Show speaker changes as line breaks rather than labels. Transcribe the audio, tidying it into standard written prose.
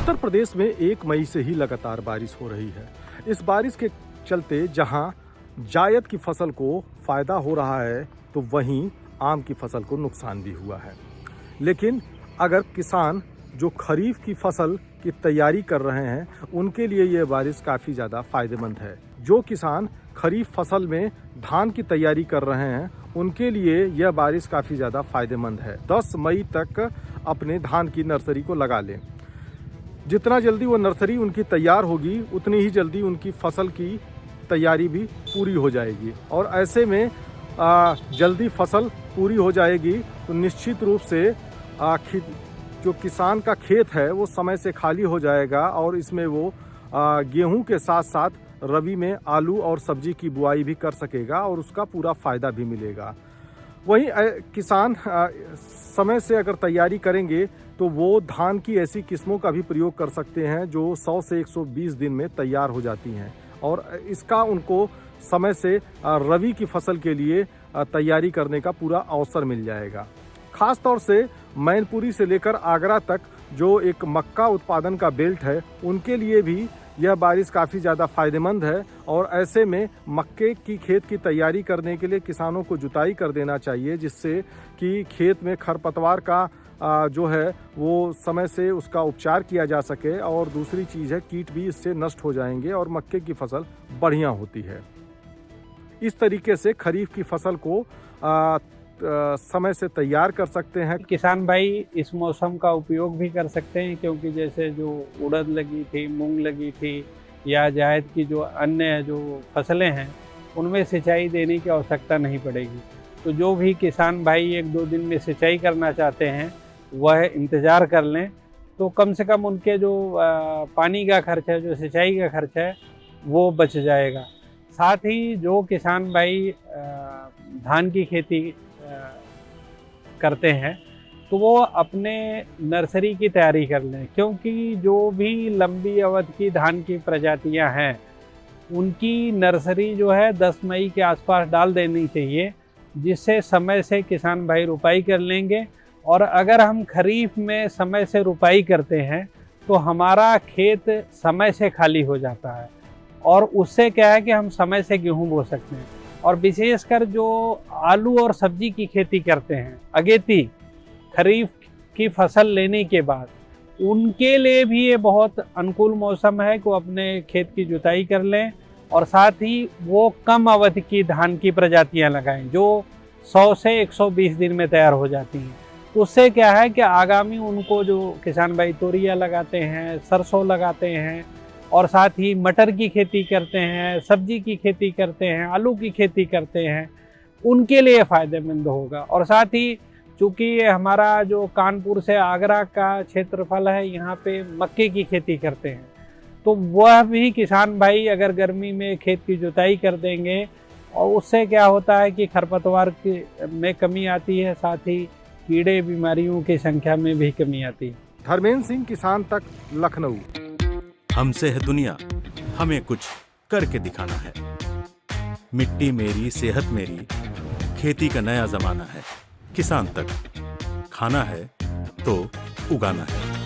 उत्तर प्रदेश में 1 मई से ही लगातार बारिश हो रही है। इस बारिश के चलते जहां जायद की फसल को फ़ायदा हो रहा है तो वहीं आम की फसल को नुकसान भी हुआ है। लेकिन अगर किसान जो खरीफ की फसल की तैयारी कर रहे हैं उनके लिए ये बारिश काफ़ी ज़्यादा फ़ायदेमंद है। जो किसान खरीफ फसल में धान की तैयारी कर रहे हैं उनके लिए यह बारिश काफ़ी ज़्यादा फ़ायदेमंद है। 10 मई तक अपने धान की नर्सरी को लगा लें। जितना जल्दी वो नर्सरी उनकी तैयार होगी उतनी ही जल्दी उनकी फसल की तैयारी भी पूरी हो जाएगी। और ऐसे में जल्दी फसल पूरी हो जाएगी तो निश्चित रूप से जो किसान का खेत है वो समय से खाली हो जाएगा और इसमें वो गेहूं के साथ साथ रबी में आलू और सब्जी की बुआई भी कर सकेगा और उसका पूरा फ़ायदा भी मिलेगा। वहीं किसान समय से अगर तैयारी करेंगे तो वो धान की ऐसी किस्मों का भी प्रयोग कर सकते हैं जो 100 से 120 दिन में तैयार हो जाती हैं और इसका उनको समय से रबी की फसल के लिए तैयारी करने का पूरा अवसर मिल जाएगा। ख़ास तौर से मैनपुरी से लेकर आगरा तक जो एक मक्का उत्पादन का बेल्ट है उनके लिए भी यह बारिश काफ़ी ज़्यादा फ़ायदेमंद है। और ऐसे में मक्के की खेत की तैयारी करने के लिए किसानों को जुताई कर देना चाहिए जिससे कि खेत में खरपतवार का जो है वो समय से उसका उपचार किया जा सके। और दूसरी चीज़ है कीट भी इससे नष्ट हो जाएंगे और मक्के की फसल बढ़िया होती है। इस तरीके से खरीफ की फसल को समय से तैयार कर सकते हैं।
किसान भाई इस मौसम का उपयोग भी कर सकते हैं क्योंकि जैसे जो उड़द लगी थी, मूंग लगी थी या जायद की जो अन्य जो फसलें हैं उनमें सिंचाई देने की आवश्यकता नहीं पड़ेगी। तो जो भी किसान भाई 1-2 दिन में सिंचाई करना चाहते हैं वह इंतज़ार कर लें तो कम से कम उनके जो पानी का खर्च है, जो सिंचाई का खर्च है वो बच जाएगा। साथ ही जो किसान भाई धान की खेती करते हैं तो वो अपने नर्सरी की तैयारी कर लें क्योंकि जो भी लंबी अवधि की धान की प्रजातियां हैं उनकी नर्सरी जो है 10 मई के आसपास डाल देनी चाहिए जिससे समय से किसान भाई रुपाई कर लेंगे। और अगर हम खरीफ में समय से रुपाई करते हैं तो हमारा खेत समय से खाली हो जाता है और उससे क्या है कि हम समय से गेहूं बो सकते हैं। और विशेषकर जो आलू और सब्जी की खेती करते हैं अगेती खरीफ की फसल लेने के बाद उनके लिए भी ये बहुत अनुकूल मौसम है कि वो अपने खेत की जुताई कर लें और साथ ही वो कम अवधि की धान की प्रजातियां लगाएं जो 100 से 120 दिन में तैयार हो जाती हैं। तो उससे क्या है कि आगामी उनको जो किसान भाई तोरिया लगाते हैं, सरसों लगाते हैं और साथ ही मटर की खेती करते हैं, सब्जी की खेती करते हैं, आलू की खेती करते हैं, उनके लिए फ़ायदेमंद होगा। और साथ ही चूँकि ये हमारा जो कानपुर से आगरा का क्षेत्रफल है यहाँ पे मक्के की खेती करते हैं तो वह भी किसान भाई अगर गर्मी में खेत की जुताई कर देंगे और उससे क्या होता है कि खरपतवार में कमी आती है, साथ ही कीड़े बीमारियों की संख्या में भी कमी आती है।
धर्मेंद्र सिंह, किसान तक, लखनऊ।
हमसे है दुनिया, हमें कुछ करके दिखाना है। मिट्टी मेरी, सेहत मेरी, खेती का नया जमाना है। किसान तक, खाना है तो उगाना है।